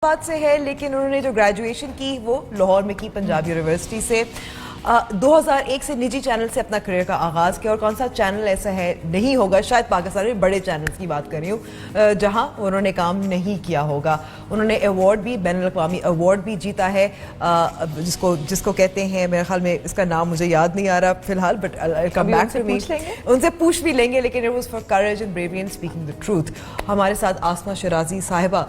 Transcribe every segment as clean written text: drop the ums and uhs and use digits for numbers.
बात से है, लेकिन उन्होंने जो ग्रेजुएशन की वो लाहौर में की पंजाब यूनिवर्सिटी से। 2001 से निजी चैनल से अपना करियर का आगाज़ किया, और कौन सा चैनल ऐसा है नहीं होगा, शायद पाकिस्तान में बड़े चैनल्स की बात कर रही हूँ जहाँ उन्होंने काम नहीं किया होगा। उन्होंने अवार्ड भी, बैनुल अक़वामी अवार्ड भी जीता है, जिसको कहते हैं, मेरे ख्याल में इसका नाम मुझे याद नहीं आ रहा फिलहाल, but come back to me, उनसे पूछ भी लेंगे। लेकिन it was for courage and bravery and speaking the truth. हमारे साथ आसमा शराजी साहिबा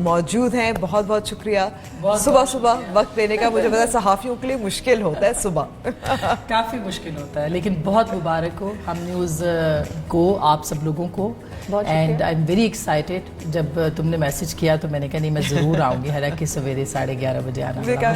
मौजूद हैं, बहुत बहुत शुक्रिया सुबह सुबह वक्त देने का। मुझे पता है सहाफ़ियों के लिए मुश्किल होता है सुबह काफ़ी मुश्किल होता है, लेकिन बहुत मुबारक हो हम न्यूज़ को, आप सब लोगों को। And I am very excited. जब तुमने मैसेज किया तो मैंने कहा नहीं, मैं ज़रूर आऊँगी, हालांकि सवेरे 11:30 बजे आना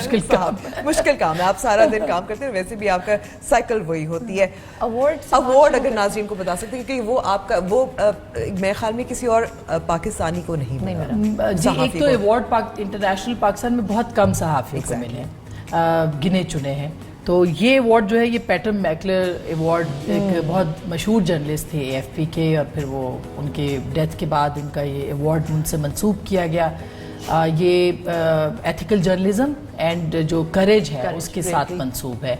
मुश्किल काम है। आप सारा दिन काम करते हैं, वैसे भी आपका साइकिल वही होती है। अवार्ड अगर नाज़रीन को बता सकते हैं, क्योंकि वो आपका वो मेरे ख्याल में किसी और पाकिस्तानी को नहीं मिला। जी, एक तो अवार्ड इंटरनेशनल पाकिस्तान में बहुत कम सहाफ़ी को मिले हैं, गिने चुने हैं। तो ये अवार्ड जो है, ये पैटर मैकलर अवार्ड, एक बहुत मशहूर जर्नलिस्ट थे AFP के, और फिर वो उनके डेथ के बाद उनका ये अवार्ड उनसे मंसूब किया गया। ये एथिकल जर्नलिज्म एंड जो करेज है उसके साथ मंसूब है।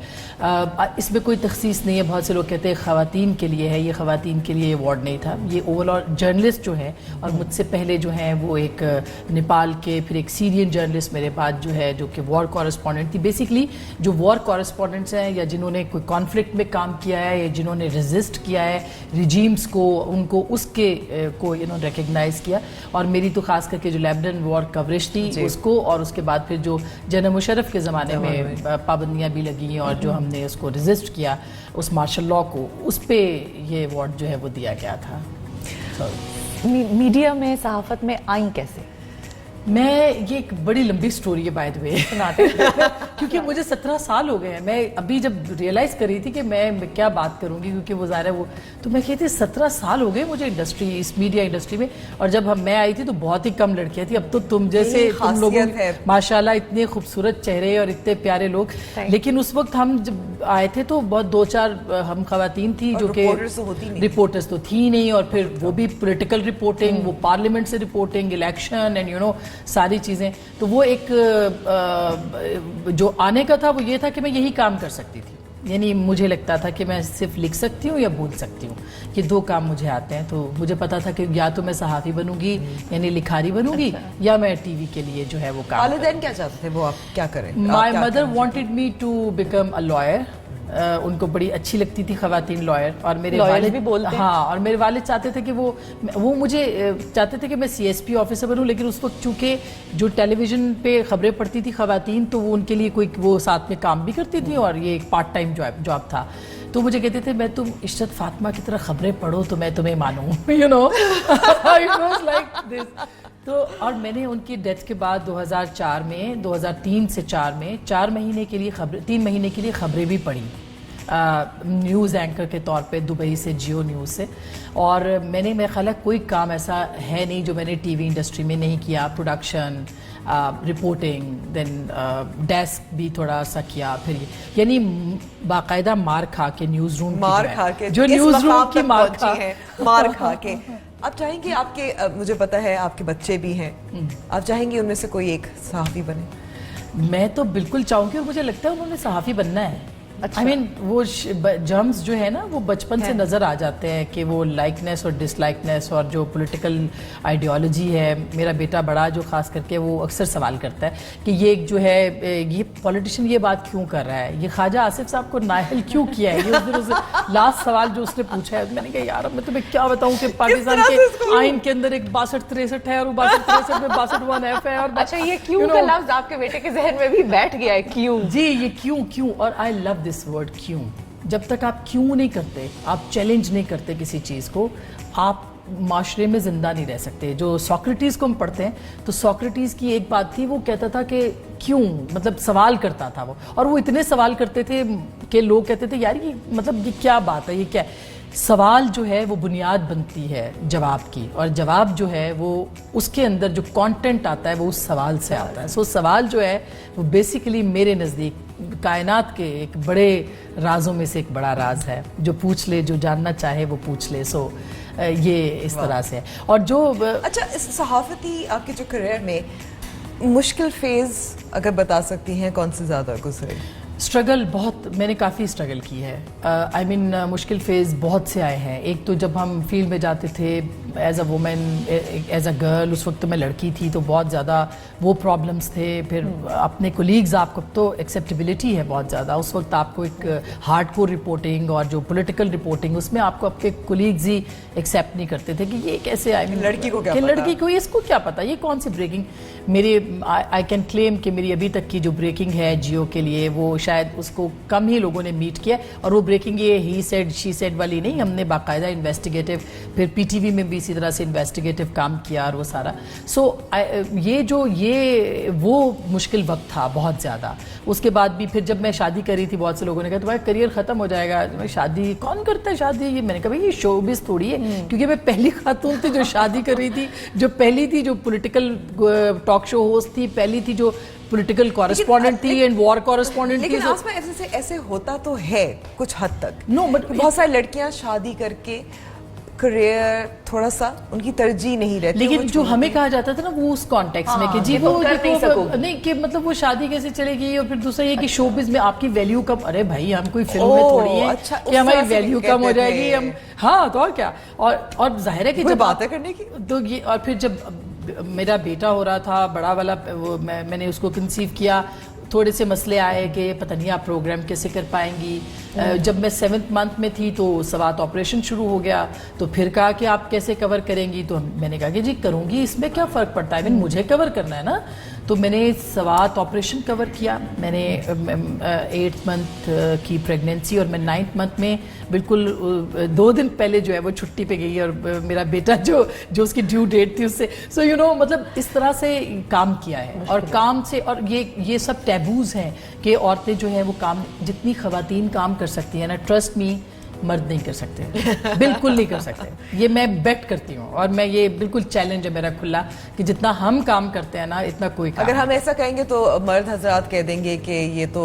इसमें कोई तखसीस नहीं है। बहुत से लोग कहते हैं ख़वातीन के लिए है, ये ख़वातीन के लिए अवार्ड नहीं था। ये ओवरऑल जर्नलिस्ट जो है, और मुझसे पहले जो हैं वो एक नेपाल के, फिर एक सीरियन जर्नलिस्ट मेरे पास जो है, जो कि वॉर कॉरेस्पॉन्डेंट थी। बेसिकली जो वॉर कॉरेस्पॉन्डेंट्स हैं, या जिन्होंने कोई कॉन्फ्लिक्ट में काम किया है, या जिन्होंने रेजिस्ट किया है रिजीम्स को, उनको उसके को इन्होंने रिकग्नाइज़ किया। और मेरी तो ख़ास करके जो लेबनान वॉर कवरेज थी उसको, और उसके बाद फिर जो जनरल मुशर्रफ के ज़माने में पाबंदियाँ भी लगी, और जो हमने उसको रेजिस्ट किया, उस मार्शल लॉ को, उस पे ये अवार्ड जो है वो दिया गया था। मीडिया में, सहाफ़त में आई कैसे? मैं, ये एक बड़ी लंबी स्टोरी है बाय द वे, क्योंकि मुझे 17 साल हो गए हैं। मैं अभी जब रियलाइज़ कर रही थी कि मैं क्या बात करूंगी, क्योंकि वो ज़ाहिर है वो, तो मैं कहती 17 साल हो गए मुझे इंडस्ट्री, इस मीडिया इंडस्ट्री में। और जब मैं आई थी तो बहुत ही कम लड़कियां थी। अब तो तुम जैसे, तुम लोगों माशाल्लाह इतने खूबसूरत चेहरे और इतने प्यारे लोग। लेकिन उस वक्त हम जब आए थे तो बहुत 2-4 हम खवातीन थी, जो कि रिपोर्टर्स तो थी नहीं, और फिर वो भी पॉलिटिकल रिपोर्टिंग, वो पार्लियामेंट से reporting, election and you know सारी चीज़ें। तो वो एक जो आने का था वो ये था कि मैं यही काम कर सकती थी। यानी मुझे लगता था कि मैं सिर्फ लिख सकती हूँ या बोल सकती हूँ, ये 2 काम मुझे आते हैं। तो मुझे पता था कि या तो मैं सहाफ़ी बनूंगी, यानी लिखारी बनूंगी, या मैं टीवी के लिए जो है वो काम। वालिदैन क्या चाहते थे, वो आप क्या करें? My mother wanted me to become a lawyer. उनको बड़ी अच्छी लगती थी ख़वातीन लॉयर, और मेरे वालिद भी बोलते हैं। हाँ, और मेरे वालिद चाहते थे कि वो मुझे चाहते थे कि मैं CSP ऑफिसर बनूं। लेकिन उस वक्त चूँकि जो टेलीविज़न पे ख़बरें पढ़ती थी ख़वातीन, तो वो उनके लिए कोई वो साथ में काम भी करती थी, और ये एक पार्ट टाइम जॉब था। तो मुझे कहते थे, मैं तुम इशरत फातिमा की तरह ख़बरें पढ़ो तो मैं तुम्हें मानूँ, you know, it was like this. तो और मैंने उनकी डेथ के बाद 2004 में, 2003 से 4 में 4 महीने के लिए खबरें, 3 महीने के लिए खबरें भी पढ़ी, न्यूज़ एंकर के तौर पे दुबई से, जियो न्यूज़ से। और मैंने, मेरा ख्याल है कोई काम ऐसा है नहीं जो मैंने टीवी इंडस्ट्री में नहीं किया। प्रोडक्शन, रिपोर्टिंग, देन डेस्क भी थोड़ा सा किया। फिर यानी बाकायदा मार खा के, न्यूज़ रूम जो न्यूज़ रूम की मार खा के आप चाहेंगे, आपके मुझे पता है आपके बच्चे भी हैं, आप चाहेंगे उनमें से कोई एक सहाफ़ी बने? मैं तो बिल्कुल चाहूँगी, और मुझे लगता है उन्होंने सहाफ़ी बनना है। अच्छा। I mean, वो जर्म्स जो है ना, वो बचपन से नज़र आ जाते हैं कि वो लाइकनेस और डिसलाइकनेस, और जो पॉलिटिकल आइडियोलॉजी है। मेरा बेटा बड़ा जो ख़ास करके वो अक्सर सवाल करता है कि ये जो है, ये पॉलिटिशियन ये बात क्यों कर रहा है, ये ख्वाजा आसिफ साहब को नाअहल क्यों किया है। ये उस लास्ट सवाल जो उसने पूछा है, मैंने कहा यार मैं तुम्हें क्या बताऊँ कि पाकिस्तान के आइन के अंदर एक 62-63 है, और 62-63 में 62(1)(f) है। और अच्छा, ये क्यों का लफ्ज़ आपके बेटे के जहन में भी बैठ गया है, क्यों? जी, ये क्यों, और आई लव दिस वर्ड क्यों। जब तक आप क्यों नहीं करते, आप चैलेंज नहीं करते किसी चीज़ को, आप माशरे में ज़िंदा नहीं रह सकते। जो सोक्रेटिस को हम पढ़ते हैं, तो सोक्रेटिस की एक बात थी, वो कहता था कि क्यों, मतलब सवाल करता था वो, और वो इतने सवाल करते थे कि लोग कहते थे यार ये मतलब ये क्या बात है, ये क्या है। सवाल जो है वो बुनियाद बनती है जवाब की, और जवाब जो है वो उसके अंदर जो कंटेंट आता है वो उस सवाल से आता है। सो सवाल जो है वो बेसिकली मेरे नज़दीक कायनात के एक बड़े राजों में से एक बड़ा राज है। जो पूछ ले, जो जानना चाहे वो पूछ ले। सो ये इस तरह से है। और जो अच्छा, इस सहाफ़ती आपके जो करियर में मुश्किल फेज अगर बता सकती हैं कौन से ज़्यादा गुजरे? स्ट्रगल बहुत, मैंने काफ़ी स्ट्रगल की है। आई मीन मुश्किल फेज़ बहुत से आए हैं। एक तो जब हम फील्ड में जाते थे as a women, as a girl, उस वक्त तो मैं लड़की थी तो बहुत ज़्यादा वो प्रॉब्लम्स थे। फिर अपने कोलीग्स, आपको तो एक्सेप्टेबिलिटी है बहुत ज़्यादा, उस वक्त आपको एक हार्डकोर रिपोर्टिंग और जो पॉलिटिकल रिपोर्टिंग, उसमें आपको आपके कोलीग्स ही एक्सेप्ट नहीं करते थे कि ये कैसे, आई मीन लड़की को क्या कि पता? लड़की को इसको क्या पता, ये कौन सी ब्रेकिंग। मेरी आई कैन क्लेम कि मेरी अभी तक की जो ब्रेकिंग है जियो के लिए, वो शायद उसको कम ही लोगों ने मीट किया। और वो ब्रेकिंग ये ही सेड शी सेड वाली नहीं, हमने बाकायदा इन्वेस्टिगेटिव, फिर पीटीवी में भी इसी तरह से इन्वेस्टिगेटिव काम किया और वो सारा। सो ये वो मुश्किल वक्त था बहुत ज़्यादा। उसके बाद भी फिर जब मैं शादी करी थी, बहुत से लोगों ने कहा तुम्हारा करियर ख़त्म हो जाएगा, शादी कौन करता है शादी, ये मैंने कहा भाई ये शोबिज़ थोड़ी है, क्योंकि मैं पहली खातून थी जो शादी कर रही थी, जो पहली थी जो पॉलिटिकल टॉक शो होस्ट थी, पहली थी जो पॉलिटिकल कॉरेस्पॉन्डेंट थी एंड वॉर कॉरेस्पॉन्डेंट थी। लेकिन आसमा ऐसे होता तो है कुछ हद तक। नो बट बहुत सारी लड़कियां शादी करके करियर थोड़ा सा उनकी तरजीह नहीं रहती। लेकिन जो हमें कहा जाता था ना वो उस कॉन्टेक्स्ट में कि जी वो कर नहीं सकोगे। नहीं कि मतलब वो शादी कैसे चलेगी। और फिर दूसरा ये कि शोबिज़ में आपकी वैल्यू कम, अरे भाई हम कोई फिल्म में थोड़ी है अच्छा, कि हमारी उस तरह से वैल्यू भी कम हो कहते जाएगी थे। हम, हाँ तो और क्या। और जाहिर है कि कोई जब बातें करने की तो ये, और फिर जब मेरा बेटा हो रहा था बड़ा वाला, वो मैंने उसको कंसीव किया, थोड़े से मसले आए कि पता नहीं आप प्रोग्राम कैसे कर पाएंगी। जब मैं 7th मंथ में थी तो सवात ऑपरेशन शुरू हो गया, तो फिर कहा कि आप कैसे कवर करेंगी, तो मैंने कहा कि जी करूँगी, इसमें क्या फ़र्क पड़ता है, मुझे कवर करना है ना। तो मैंने सवात ऑपरेशन कवर किया। मैंने 8th मंथ की प्रेगनेंसी और मैं 9th मंथ में बिल्कुल 2 दिन पहले जो है वो छुट्टी पे गई, और मेरा बेटा जो उसकी ड्यू डेट थी उससे, सो यू नो मतलब इस तरह से काम किया है। और काम से, और ये सब टैबूज हैं कि औरतें जो है वो काम, जितनी ख़वातीन काम कर सकती हैं ना, ट्रस्ट मी मर्द नहीं कर सकते, बिल्कुल नहीं कर सकते। ये मैं बेट करती हूँ, और मैं ये बिल्कुल चैलेंज है मेरा खुला कि जितना हम काम करते हैं ना इतना कोई काम। अगर हम ऐसा कहेंगे तो मर्द हजरात कह देंगे कि ये तो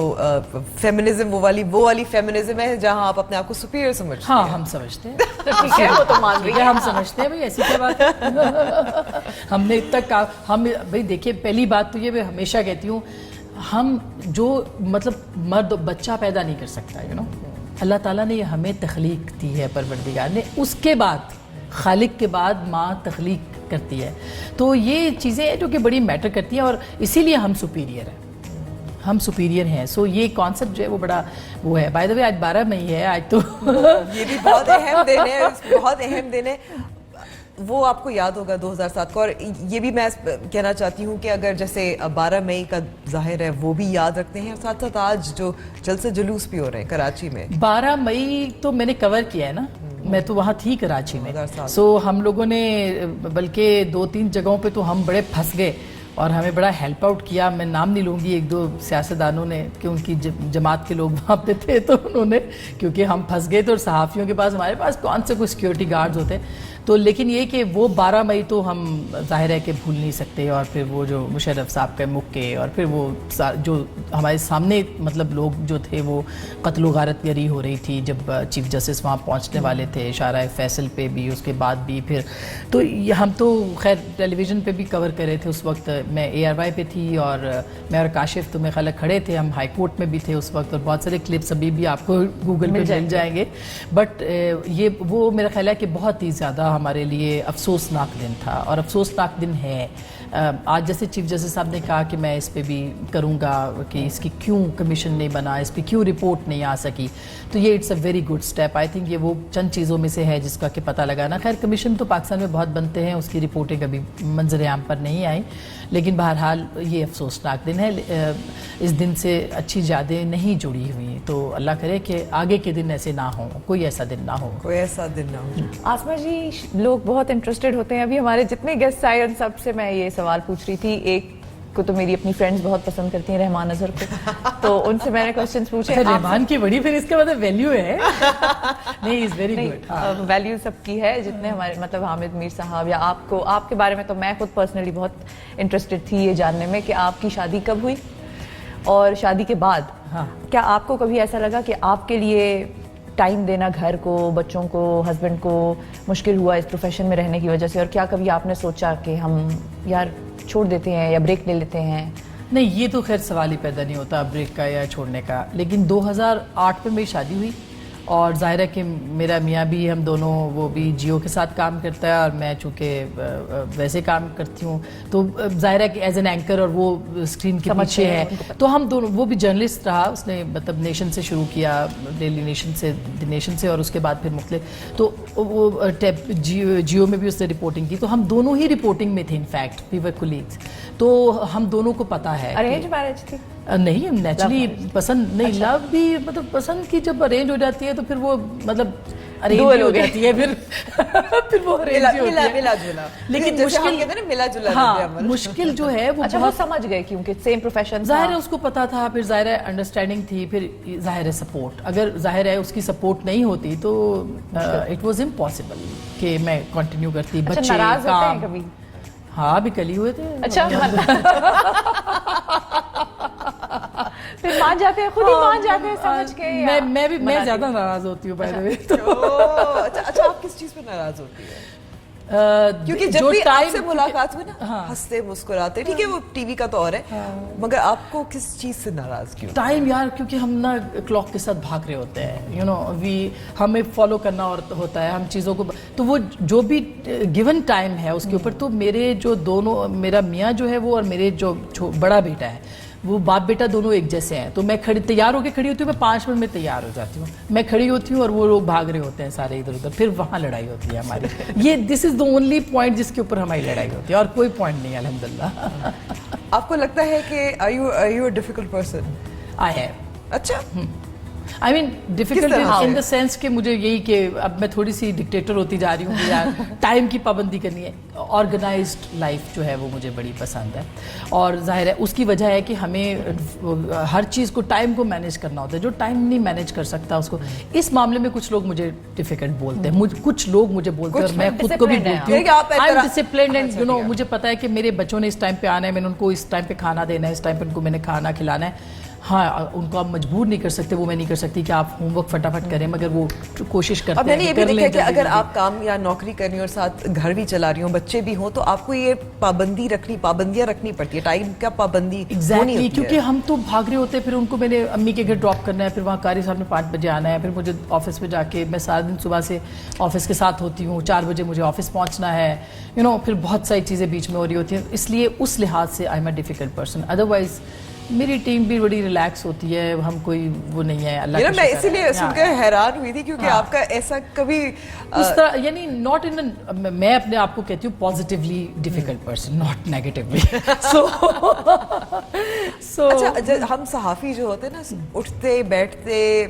फेमिनिज्म वो वाली फेमिनिज्म है जहां आप अपने आप को सुपीरियर समझते हैं। हाँ हम समझते हैं, ठीक है, वो तो मान रही है। हम समझते हैं भाई, ऐसी क्या बात है। हमने इतना हम भाई देखिए, पहली बात तो ये मैं हमेशा कहती हूँ, हम जो मतलब मर्द बच्चा पैदा नहीं कर सकता, यू नो, अल्लाह ताला ने हमें तख्लीक दी है, परवरदिगार ने, उसके बाद खालिक के बाद माँ तख्लीक करती है। तो ये चीज़ें हैं जो कि बड़ी मैटर करती हैं, और इसीलिए हम सुपीरियर हैं, हम सुपीरियर हैं। सो ये कॉन्सेप्ट जो है वो बड़ा वो है। बाय द वे आज 12 मई है, आज तो ये भी बहुत अहम दिन है, बहुत अहम दिन है। वो आपको याद होगा 2007 को, और ये भी मैं कहना चाहती हूँ कि अगर जैसे 12 मई का जाहिर है वो भी याद रखते हैं, और साथ साथ आज जो जलसे जुलूस भी हो रहे हैं कराची में। 12 मई तो मैंने कवर किया है ना, मैं तो वहाँ थी कराची में। सो हम लोगों ने बल्कि 2-3 जगहों पे तो हम बड़े फंस गए, और हमें बड़ा हेल्प आउट किया। मैं नाम नहीं लूँगी, 1-2 सियासतदानों ने, कि उनकी जमात के लोग वहाँ पे थे, तो उन्होंने, क्योंकि हम फंस गए थे, और सहाफ़ियों के पास, हमारे पास कौन से कोई सिक्योरिटी गार्ड्स होते। तो लेकिन ये कि वो 12 मई तो हम जाहिर है कि भूल नहीं सकते। और फिर वो जो मुशर्रफ साहब के मुक्के, और फिर वो जो हमारे सामने मतलब लोग जो थे वो कत्ल गारत गरी हो रही थी जब चीफ जस्टिस वहाँ पहुँचने वाले थे, शारा फैसल पे भी, उसके बाद भी फिर तो हम तो खैर टेलीविज़न पे भी कवर कर रहे थे उस वक्त। मैं ARY पे थी, और मैं और काशिफ तो मेरे ख्याल खड़े थे, हम हाई कोर्ट में भी थे उस वक्त, और बहुत सारे क्लिप्स अभी भी आपको गूगल पे मिल जाएंगे। बट ये वो मेरा ख्याल है कि बहुत ही ज़्यादा हमारे लिए अफसोसनाक दिन था, और अफसोसनाक दिन है। आज जैसे चीफ जस्टिस साहब ने कहा कि मैं इस पे भी करूँगा कि इसकी क्यों कमीशन नहीं बना, इस पे क्यों रिपोर्ट नहीं आ सकी, तो ये it's a very good step. I think ये वो चंद चीज़ों में से है जिसका कि पता लगाना। खैर कमीशन तो पाकिस्तान में बहुत बनते हैं, उसकी रिपोर्टें कभी मंजर आम पर नहीं आई, लेकिन बहरहाल ये अफसोसनाक दिन है। इस दिन से अच्छी यादें नहीं जुड़ी हुई, तो अल्लाह करे कि आगे के दिन ऐसे ना हो, कोई ऐसा दिन ना हो, कोई ऐसा दिन ना हो। आसमा जी, लोग बहुत इंटरेस्टेड होते हैं, अभी हमारे जितने गेस्ट आए उन सब से मैं ये सवाल पूछ रही थी। एक को तो मेरी अपनी फ्रेंड्स बहुत पसंद करती हैं, रहमान अजहर को, तो उनसे मैंने क्वेश्चंस पूछे। रहमान की बड़ी फिर इसका मतलब वैल्यू है। नहीं, इज वेरी गुड। वैल्यू सबकी है, जितने हमारे मतलब हामिद मीर साहब या आपको, आपके बारे में तो मैं खुद पर्सनली बहुत इंटरेस्टेड थी ये जानने में कि आपकी शादी कब हुई, और शादी के बाद क्या आपको कभी ऐसा लगा कि आपके लिए टाइम देना घर को, बच्चों को, हस्बैंड को मुश्किल हुआ इस प्रोफेशन में रहने की वजह से, और क्या कभी आपने सोचा कि हम यार چھوڑ دیتے ہیں یا بریک لے لیتے ہیں؟ نہیں یہ تو خیر سوال ہی پیدا نہیں ہوتا بریک کا یا چھوڑنے کا، لیکن 2008 میں میری شادی ہوئی اور ظاہر ہے کہ میرا میاں بھی، ہم دونوں، وہ بھی جیو کے ساتھ کام کرتا ہے اور میں چونکہ ویسے کام کرتی ہوں تو ظاہر ہے کہ ایز این اینکر اور وہ اسکرین کے پیچھے ہے، تو ہم دونوں، وہ بھی جرنلسٹ رہا، اس نے مطلب نیشن سے شروع کیا، ڈیلی نیشن سے اور اس کے بعد پھر مختلف، تو وہ جیو میں بھی اس نے رپورٹنگ کی، تو ہم دونوں ہی رپورٹنگ میں تھے، انفیکٹ وی ور کولیگز، تو ہم دونوں کو پتہ ہے۔ ارینج میرج تھی؟ نہیں، نیچرلی پسند نہیں، لو بھی مطلب پسند کی جب ارینج ہو جاتی ہے تو پھر وہ مطلب ارینج ہو جاتی ہے، پھر وہ ارینج ہی ہوتی ہے، ملا جلا، لیکن مشکل کہتے ہیں نا ملا جلا، ہاں مشکل جو ہے وہ اچھا وہ سمجھ گئے کیونکہ سیم پروفیشن، ظاہر ہے اس کو پتا تھا، پھر ظاہر ہے انڈرسٹینڈنگ تھی، پھر ظاہر ہے سپورٹ، اگر ظاہر ہے اس کی سپورٹ نہیں ہوتی تو اٹ واز امپاسبل کہ میں کنٹینیو کرتی، بچے ناراض ہوتے ہیں کام، کبھی؟ ہاں بھی کلی ہوئے تھے۔ اچھا پھر مان جاتے ہیں، خود ہی مان جاتے ہیں سمجھ کے؟ میں زیادہ ناراض ہوتی ہوں بائی دی وے۔ اچھا آپ کس چیز پہ ناراض ہوتی ہے؟ کیونکہ جب بھی آپ سے ملاقات ہوئی نا ہنستے مسکراتے، ٹھیک ہے وہ ٹی وی کا تو اور ہے، مگر آپ کو کس چیز سے ناراض کیوں؟ ٹائم یار، کیونکہ ہم نا کلاک کے ساتھ بھاگ رہے ہوتے ہیں، یو نو ہمیں فالو کرنا ہوتا ہے ہم چیزوں کو، تو وہ جو بھی گیون ٹائم ہے اس کے اوپر، تو میرے جو دونوں، میرا میاں جو ہے وہ اور میرے جو بڑا بیٹا ہے وہ باپ بیٹا دونوں ایک جیسے ہیں، تو میں تیار ہو کے کھڑی ہوتی ہوں، میں 5 منٹ میں تیار ہو جاتی ہوں، میں کھڑی ہوتی ہوں اور وہ لوگ بھاگ رہے ہوتے ہیں سارے ادھر ادھر، پھر وہاں لڑائی ہوتی ہے ہماری، یہ دس از دا اونلی پوائنٹ جس کے اوپر ہماری لڑائی ہوتی ہے، اور کوئی پوائنٹ نہیں ہے الحمدللہ۔ آپ کو لگتا ہے کہ are you a difficult person؟ آئی ہے، اچھا آئی مین ڈیفیکلٹ ان دا سینس کہ مجھے یہی کہ اب میں تھوڑی سی ڈکٹیٹر ہوتی جا رہی ہوں کہ یار ٹائم کی پابندی کرنی ہے، آرگنائزڈ لائف جو ہے وہ مجھے بڑی پسند ہے، اور ظاہر ہے اس کی وجہ ہے کہ ہمیں ہر چیز کو ٹائم کو مینیج کرنا ہوتا ہے، جو ٹائم نہیں مینیج کر سکتا اس کو، اس معاملے میں کچھ لوگ مجھے ڈیفیکلٹ بولتے ہیں، کچھ لوگ مجھے بولتے ہیں اور میں خود کو بھی بولتی ہوں I am disciplined, and you know مجھے پتا ہے کہ میرے بچوں نے اس ٹائم پہ آنا ہے، میں نے ان کو اس ٹائم پہ کھانا دینا ہے، اس ٹائم پہ ان کو میں نے کھانا کھلانا ہے، ہاں ان کو آپ مجبور نہیں کر سکتے، وہ میں نہیں کر سکتی کہ آپ ہوم ورک فٹافٹ کریں، مگر وہ کوشش کرتے ہیں۔ اب میں نے یہ بھی دیکھا کہ اگر آپ کام یا نوکری کرنی اور ساتھ گھر بھی چلا رہی ہوں، بچے بھی ہوں، تو آپ کو یہ پابندیاں رکھنی پڑتی ہے، ٹائم کا پابندی ہونی ہوتی ہے، کیونکہ ہم تو بھاگ رہے ہوتے ہیں، پھر ان کو میں نے امی کے گھر ڈراپ کرنا ہے، پھر وہاں قاری صاحب نے 5 بجے آنا ہے، پھر مجھے آفس میں جا کے، میں سارا دن صبح سے آفس کے ساتھ ہوتی ہوں، 4 بجے مجھے آفس پہنچنا ہے، یو نو پھر بہت ساری چیزیں بیچ میں ہو رہی ہوتی ہیں، اس لیے اس لحاظ سے I am a difficult person, otherwise میری ٹیم بھی بڑی ریلیکس ہوتی ہے، ہم کوئی وہ نہیں ہے، اللہ کا شکر ہے۔ میں اسی لیے سن کے حیران ہوئی تھی کیونکہ آپ کا ایسا کبھی اس طرح یعنی ناٹ ان، میں اپنے آپ کو کہتی ہوں positively difficult person, not negatively. اچھا ہم صحافی جو ہوتے ہیں نا، اٹھتے بیٹھتے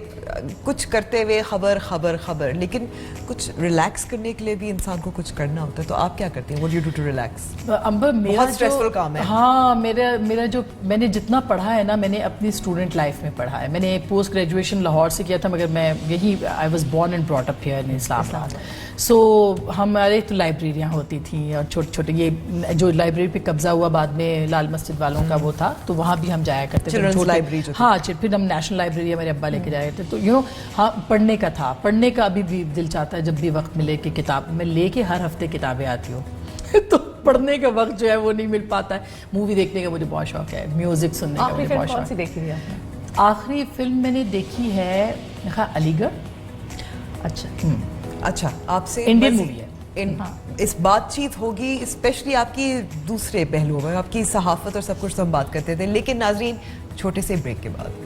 کچھ کرتے ہوئے خبر، لیکن کچھ ریلیکس کرنے کے لیے بھی انسان کو کچھ کرنا ہوتا ہے، تو آپ کیا کرتی ہیں؟ What do you do to relax؟ امبر میرا اسٹریسفل کام ہے، ہاں میرا جو میں نے جتنا پڑھا ہے نا، میں نے اپنی اسٹوڈنٹ لائف میں پڑھا ہے، میں نے پوسٹ گریجویشن لاہور سے کیا تھا، مگر میں یہی I was born and brought up here in Islamabad, so ہمارے تو لائبریریاں ہوتی تھیں، اور چھوٹے یہ جو لائبریری پہ قبضہ ہوا بعد میں لال مسجد والوں کا وہ تھا، تو وہاں بھی ہم جایا کرتے تھے، ہاں پھر ہم نیشنل لائبریری ہمارے ابا لے کے جایا کرتے، تو یو نو ہاں پڑھنے کا تھا، پڑھنے کا ابھی بھی دل چاہتا ہے جب بھی وقت ملے کہ کتاب میں لے کے ہر ہفتے کتابیں آتی ہوں تو پڑھنے کا وقت جو ہے وہ نہیں مل پاتا ہے۔ مووی دیکھنے کا مجھے بہت شوق ہے، میوزک سننے کا مجھے بہت شوق ہے۔ آخری فلم میں نے دیکھی ہے علی گڑھ۔ اچھا آپ سے انڈین مووی ہے، اس بات چیت ہوگی اسپیشلی آپ کی دوسرے پہلو میں، آپ کی صحافت اور سب کچھ ہم بات کرتے تھے، لیکن ناظرین چھوٹے سے بریک کے بعد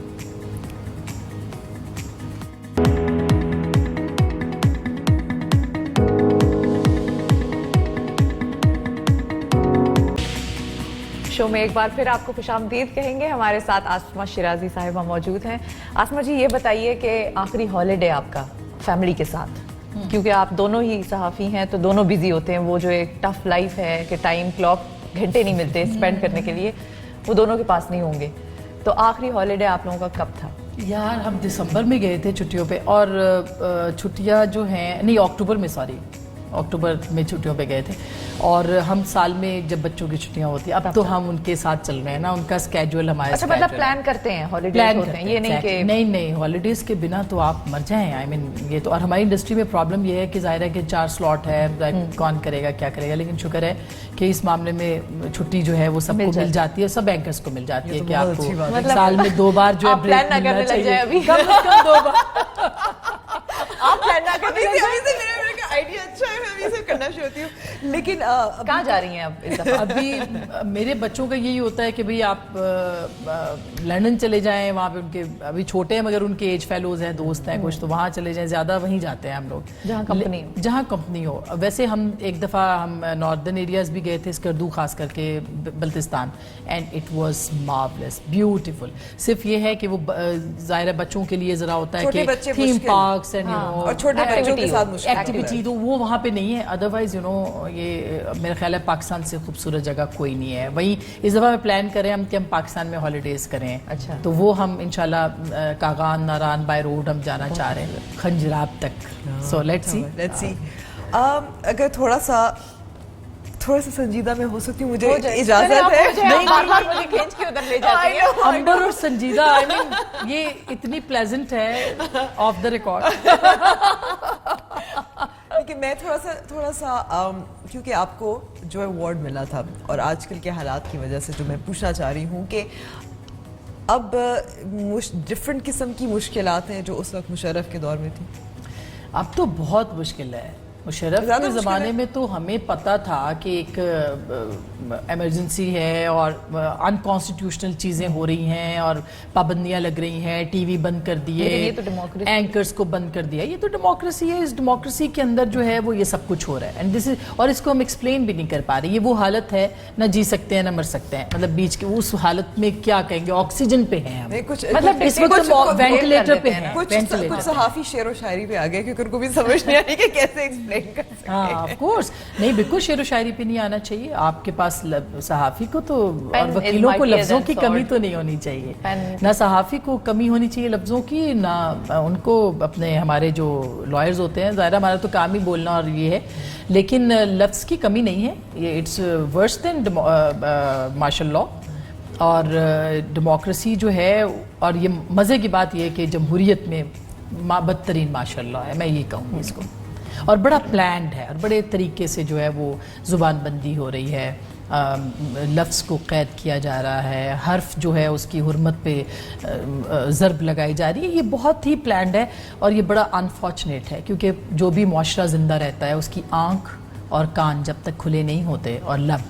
شو میں ایک بار پھر آپ کو خوش آمدید کہیں گے، ہمارے ساتھ آسمہ شیرازی صاحبہ موجود ہیں۔ آسمہ جی یہ بتائیے کہ آخری ہالیڈے آپ کا فیملی کے ساتھ، کیونکہ آپ دونوں ہی صحافی ہیں تو دونوں بزی ہوتے ہیں، وہ جو ایک ٹف لائف ہے کہ ٹائم کلاک گھنٹے نہیں ملتے اسپینڈ کرنے کے لیے، وہ دونوں کے پاس نہیں ہوں گے، تو آخری ہالیڈے آپ لوگوں کا کب تھا؟ یار ہم دسمبر میں گئے تھے چھٹیوں پہ، اور چھٹیاں جو ہیں نہیں اکتوبر میں، سوری अक्टूबर में छुट्टियों पे गए थे, और हम साल में जब बच्चों की छुट्टियां होती हैं अब तो हम उनके साथ चल रहे हैं ना, उनका स्केड्यूल हमारे अच्छा, मतलब प्लान करते हैं, हॉलीडेज होते हैं, ये नहीं कि नहीं हॉलीडेज के बिना तो आप मर जाएं। आई मीन ये तो, और हमारी इंडस्ट्री में प्रॉब्लम ये है कि जाहिर है कि 4 स्लॉट है, कौन करेगा क्या करेगा, लेकिन शुक्र है कि इस मामले में छुट्टी जो है वो सबको मिल जाती है, सब एंकर्स को मिल जाती है कि आपको मतलब साल में 2 बार जो है आप प्लान ना करने लग जाए अभी, कम से कम 2 बार आप प्लान ना करने लग जाए। आइडिया अच्छा है, मैं अभी से करना शुरू होती हूँ। लेकिन कहाँ जा रही हैं अब इस दफा? अभी मेरे बच्चों का यही होता है कि भाई आप लंदन चले जाएं, वहाँ पे उनके अभी छोटे हैं मगर उनके एज फेलोज हैं, दोस्त हैं कुछ, तो वहाँ चले जाएं, ज़्यादा वहीं जाते हैं हम लोग जहाँ कंपनी हो। वैसे हम एक दफ़ा हम नॉर्दर्न एरियाज भी गए थे, स्कर्दू खास करके Baltistan, and it was marvellous, beautiful. सिर्फ ये है कि वो ज़ाहिर बच्चों के लिए ज़रा होता है कि थीम पार्क्स एंड और छोटे बच्चों के साथ एक्टिविटी, तो वो वहाँ पे नहीं है। अदरवाइज ये मेरा ख्याल है पाकिस्तान से खूबसूरत जगह कोई नहीं है। वहीं इस दफ़ा मैं प्लान करें हम कि हम पाकिस्तान में हॉलीडेज करें। अच्छा, तो वो हम इंशाल्लाह कागान नारान बाय रोड हम जाना चाह रहे हैं, खंजराब तक। So let's see. अगर थोड़ा सा संजीदा में हो सकती हूँ, मुझे इजाजत है? नहीं, बार-बार मुझे खींच के उधर ले जाती है। अंबर और संजीदा, आई मीन ये इतनी प्लेजेंट है ऑफ द रिकॉर्ड। लेकिन मैं थोड़ा सा क्योंकि आपको जो अवार्ड मिला था और आजकल के हालात की वजह से जो मैं पूछना चाह रही हूँ कि अब डिफरेंट किस्म की मुश्किलात हैं जो उस वक्त मुशर्रफ के दौर में थी। अब तो बहुत मुश्किल है। मुशर्रफ के ज़माने में तो हमें पता था कि एक इमरजेंसी है और अनकॉन्स्टिट्यूशनल चीज़ें हो रही हैं और पाबंदियां लग रही हैं, टीवी बंद कर दिए, एंकर्स को बंद कर दिया। ये तो डेमोक्रेसी है। इस डेमोक्रेसी के अंदर जो है वो ये सब कुछ हो रहा है, एंड दिस इज, और इसको हम एक्सप्लेन भी नहीं कर पा रहे। ये वो हालत है, ना जी सकते हैं ना मर सकते हैं, मतलब बीच के उस हालत में क्या कहेंगे, ऑक्सीजन पे हैं हम, मतलब इस वक्त वेंटिलेटर पे हैं। कुछ सहाफी शेर व शायरी पे आ गए क्योंकि उनको भी समझ नहीं आ रही कि कैसे एक्सप्लेन। हाँ, ऑफ कोर्स नहीं, बिल्कुल शेर व शायरी पे नहीं आना चाहिए। आपके पास सहाफी को तो और वकीलों को लफ्जों की कमी तो नहीं होनी चाहिए, ना सहाफी को कमी होनी चाहिए लफ्जों की, ना उनको अपने हमारे जो लॉयर्स होते हैं, ज़ाहिर हमारा तो काम ही बोलना और ये है, लेकिन लफ्ज़ की कमी नहीं है। ये it's worse than martial law और डेमोक्रेसी जो है। और ये मज़े की बात ये है कि जमहूरियत में बदतरीन मार्शल लॉ है, मैं ये कहूँगी इसको, और बड़ा प्लान्ड है और बड़े तरीके से जो है वो ज़ुबान बंदी हो रही है, लफ्ज़ को कैद किया जा रहा है, हर्फ जो है उसकी हुर्मत पे ज़रब लगाई जा रही है। ये बहुत ही प्लान्ड है और ये बड़ा अनफॉर्चुनेट है, क्योंकि जो भी मुआशरा ज़िंदा रहता है उसकी आँख और कान जब तक खुले नहीं होते और लब,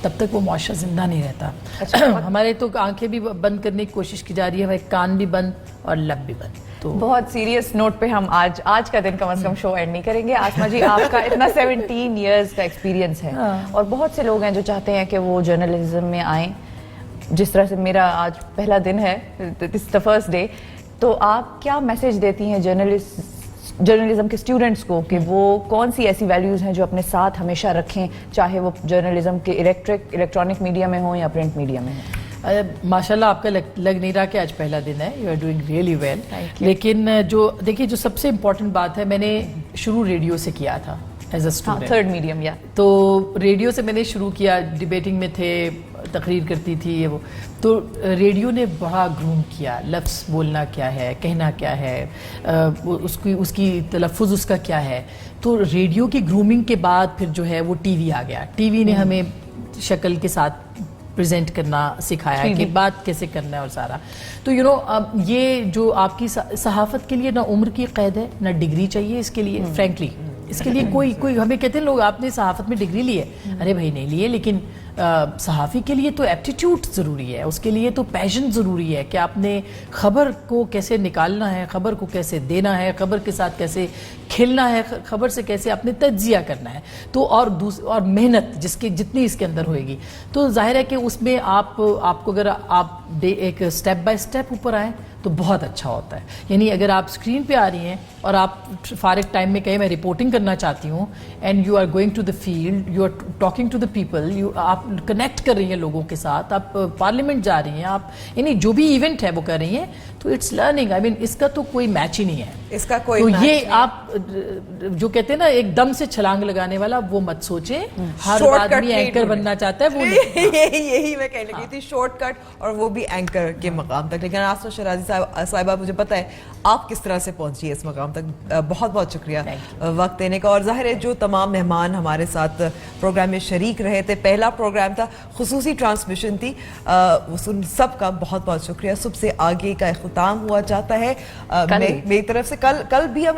तब तक वो मुआशरा ज़िंदा नहीं रहता। अच्छा, हमारे तो आंखें भी बंद करने की कोशिश की जा रही है, हमारे कान भी बंद और लब भी बंद। तो बहुत सीरियस नोट पे हम आज का दिन कम से कम शो एंड नहीं करेंगे। आसमा जी, आपका इतना 17 इयर्स का एक्सपीरियंस है और बहुत से लोग हैं जो चाहते हैं कि वो जर्नलिज्म में आएँ, जिस तरह से मेरा आज पहला दिन है, दिस द फर्स्ट डे, तो आप क्या मैसेज देती हैं जर्नलिज्म के स्टूडेंट्स को कि वो कौन सी ऐसी वैल्यूज़ हैं जो अपने साथ हमेशा रखें, चाहे वो जर्नलिज्म के इलेक्ट्रॉनिक मीडिया में हो या प्रिंट मीडिया में हो? माशाल्लाह आपका लग नहीं रहा कि आज पहला दिन है, you are doing really well. लेकिन जो देखिए, जो सबसे इम्पोर्टेंट बात है, मैंने शुरू रेडियो से किया था as a student, third medium, या तो रेडियो से मैंने शुरू किया, डिबेटिंग में थे, तकरीर करती थी ये वो, तो रेडियो ने बड़ा ग्रूम किया, लफ्ज़ बोलना क्या है, कहना क्या है, उसकी तलफ़ुज़ उसका क्या है। तो रेडियो की ग्रूमिंग के बाद फिर जो है वो टीवी आ गया। टीवी ने हमें शक्ल के साथ प्रेजेंट करना सिखाया कि बात कैसे करना है और सारा। तो अब ये जो आपकी सहाफ़त के लिए ना उम्र की कैद है, ना डिग्री चाहिए इसके लिए, फ्रैंकली इसके लिए कोई हमें कहते हैं लोग आपने सहाफ़त में डिग्री ली है, अरे भाई नहीं लिए, लेकिन सहाफ़ी के लिए तो एप्टीट्यूड ज़रूरी है, उसके लिए तो पैशन ज़रूरी है कि आपने ख़बर को कैसे निकालना है, ख़बर को कैसे देना है, ख़बर के साथ कैसे खेलना है, ख़बर से कैसे आपने तज्जिया करना है। तो और मेहनत जितनी इसके अंदर होएगी, तो जाहिर है कि उसमें आपको अगर आप एक स्टेप बाय स्टेप ऊपर आए तो बहुत अच्छा होता है। यानी अगर आप स्क्रीन पे आ रही हैं اور آپ فارغ ٹائم میں کہیں میں رپورٹنگ کرنا چاہتی ہوں and you are going to the field, you are talking to the people, آپ کنیکٹ کر رہی ہیں لوگوں کے ساتھ, آپ پارلیمنٹ جا رہی ہیں, آپ یعنی جو بھی ایونٹ ہے وہ کر رہی ہیں, تو اٹس لرننگ. آئی مین اس کا تو کوئی میچ ہی نہیں ہے, اس کا کوئی تو match یہ نہیں. آپ جو کہتے ہیں نا ایک دم سے چھلانگ لگانے والا وہ مت سوچیں. ہر Short cut آدمی نہیں اینکر ڈھونڈیں. بننا چاہتا ہے وہ نہیں. یہی میں کہنے لگی تھی, شارٹ کٹ, اور وہ بھی اینکر کے مقام تک. لیکن آسما شرازی صاحبہ مجھے پتا ہے آپ کس طرح سے پہنچی ہے اس مقام تک. بہت بہت شکریہ وقت دینے کا. اور ظاہر ہے جو تمام مہمان ہمارے ساتھ پروگرام میں شریک رہے تھے, پہلا پروگرام تھا, خصوصی ٹرانسمیشن تھی, سب کا بہت بہت شکریہ. صبح سے آگے کا اختتام ہوا چاہتا ہے میری طرف سے. کل بھی ہم